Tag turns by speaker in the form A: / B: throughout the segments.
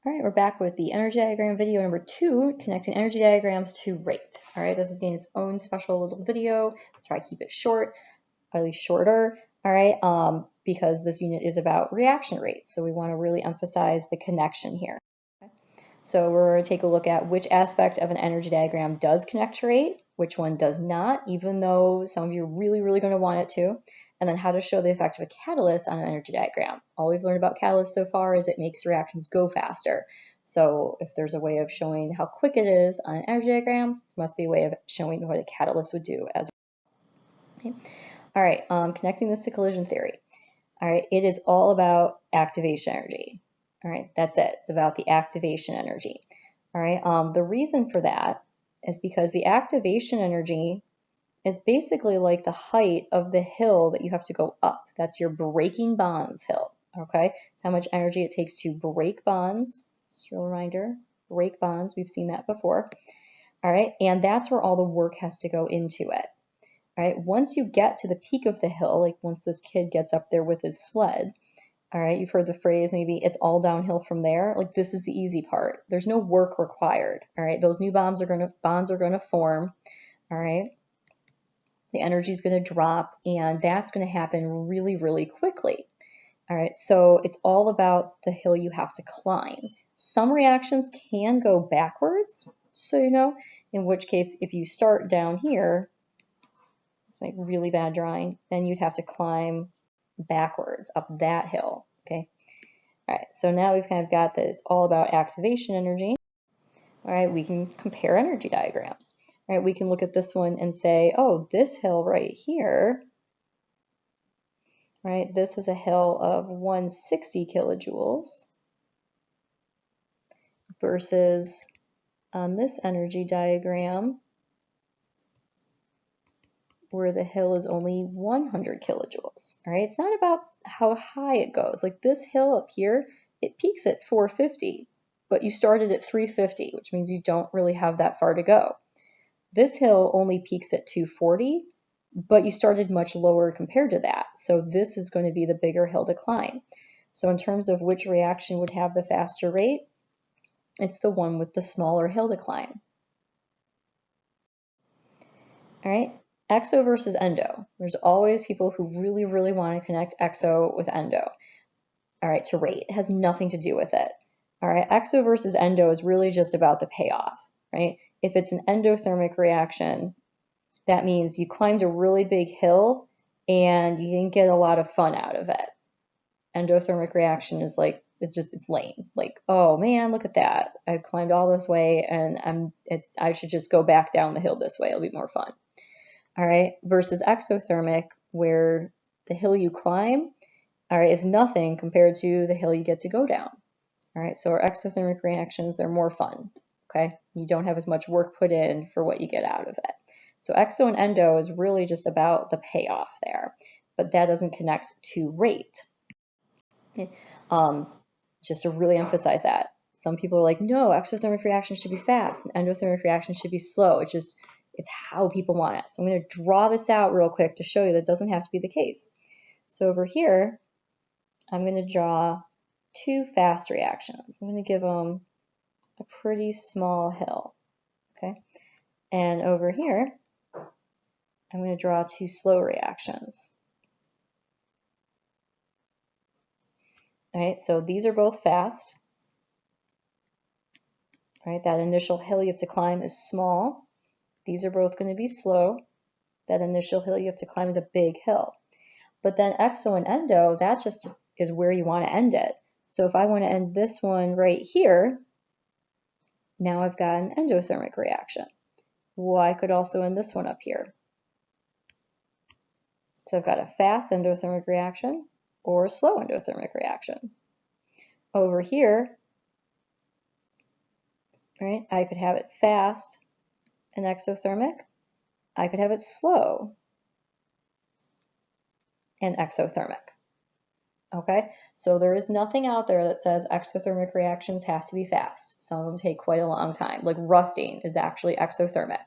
A: All right, we're back with the energy diagram video number 2, connecting energy diagrams to rate. All right, this is getting its own special little video. Try to keep it short, at least shorter. All right, because this unit is about reaction rates, so we want to really emphasize the connection here. Okay? So we're going to take a look at which aspect of an energy diagram does connect to rate, which one does not, even though some of you are really going to want it to, and then how to show the effect of a catalyst on an energy diagram. All we've learned about catalysts so far is it makes reactions go faster. So if there's a way of showing how quick it is on an energy diagram, there must be a way of showing what a catalyst would do as well. Okay. All right, connecting this to collision theory. All right, it is all about activation energy. All right, that's it. It's about the activation energy. All right, the reason for that is because the activation energy is basically like the height of the hill that you have to go up. That's your breaking bonds hill, okay? It's how much energy it takes to break bonds. Just a reminder, break bonds, we've seen that before. All right, and that's where all the work has to go into it. All right, once you get to the peak of the hill, like once this kid gets up there with his sled, all right, you've heard the phrase, maybe it's all downhill from there. Like this is the easy part. There's no work required, all right? Those new bonds are going to form, all right? The energy is going to drop, and that's going to happen really quickly. All right, so it's all about the hill you have to climb. Some reactions can go backwards, so you know, in which case if you start down here, let's make really bad drawing, then you'd have to climb backwards up that hill, okay? All right, so now we've kind of got that it's all about activation energy. All right, we can compare energy diagrams. All right, we can look at this one and say, oh, this hill right here, right, this is a hill of 160 kilojoules versus on this energy diagram where the hill is only 100 kilojoules. All right, it's not about how high it goes. Like this hill up here, it peaks at 450, but you started at 350, which means you don't really have that far to go. This hill only peaks at 240, but you started much lower compared to that. So this is going to be the bigger hill to climb. So in terms of which reaction would have the faster rate, it's the one with the smaller hill to climb. All right, exo versus endo. There's always people who really want to connect exo with endo. All right, to rate. It has nothing to do with it. All right, exo versus endo is really just about the payoff, right? If it's an endothermic reaction, that means you climbed a really big hill and you didn't get a lot of fun out of it. Endothermic reaction is like, it's lame. Like, oh man, look at that. I climbed all this way and I should just go back down the hill this way. It'll be more fun. All right, versus exothermic, where the hill you climb, all right, is nothing compared to the hill you get to go down. All right, so our exothermic reactions, they're more fun, okay? You don't have as much work put in for what you get out of it. So exo and endo is really just about the payoff there, but that doesn't connect to rate. Just to really emphasize that. Some people are like, no, exothermic reactions should be fast and endothermic reactions should be slow. It's how people want it. So I'm going to draw this out real quick to show you that doesn't have to be the case. So over here, I'm going to draw two fast reactions. I'm going to give them a pretty small hill, okay? And over here, I'm going to draw two slow reactions. All right, so these are both fast. All right, that initial hill you have to climb is small. These are both going to be slow. That initial hill you have to climb is a big hill. But then exo and endo, that just is where you want to end it. So if I want to end this one right here, now I've got an endothermic reaction. Well, I could also end this one up here. So I've got a fast endothermic reaction or a slow endothermic reaction. Over here, right, I could have it fast and exothermic. I could have it slow and exothermic. Okay, so there is nothing out there that says exothermic reactions have to be fast. Some of them take quite a long time. Like rusting is actually exothermic.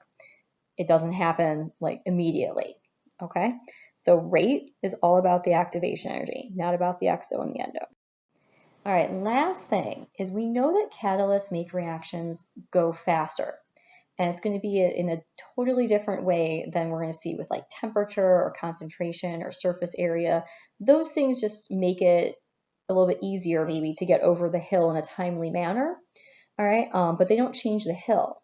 A: It doesn't happen like immediately. Okay, so rate is all about the activation energy, not about the exo and the endo. All right, last thing is we know that catalysts make reactions go faster. And it's going to be in a totally different way than we're going to see with like temperature or concentration or surface area. Those things just make it a little bit easier maybe to get over the hill in a timely manner. All right, but they don't change the hill.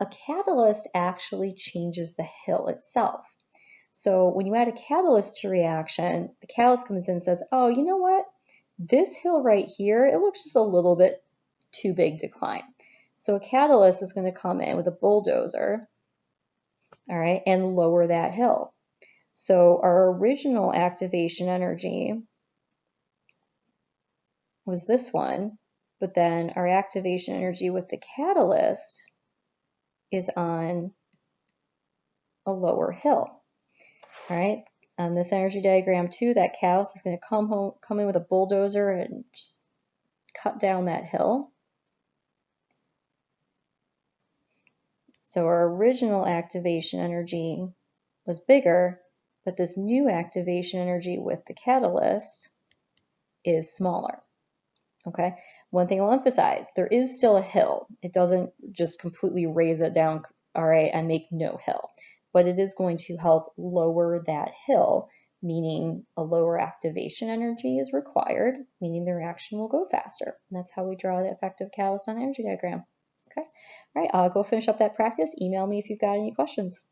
A: A catalyst actually changes the hill itself. So when you add a catalyst to reaction, the catalyst comes in and says, oh, you know what? This hill right here, it looks just a little bit too big to climb. So a catalyst is going to come in with a bulldozer, all right, and lower that hill. So our original activation energy was this one, but then our activation energy with the catalyst is on a lower hill, all right? On this energy diagram too, that catalyst is going to come in with a bulldozer and just cut down that hill. So our original activation energy was bigger, but this new activation energy with the catalyst is smaller. Okay, one thing I'll emphasize, there is still a hill. It doesn't just completely raise it down, all right, and make no hill, but it is going to help lower that hill, meaning a lower activation energy is required, meaning the reaction will go faster. And that's how we draw the effective catalyst on the energy diagram. Okay, all right, I'll go finish up that practice. Email me if you've got any questions.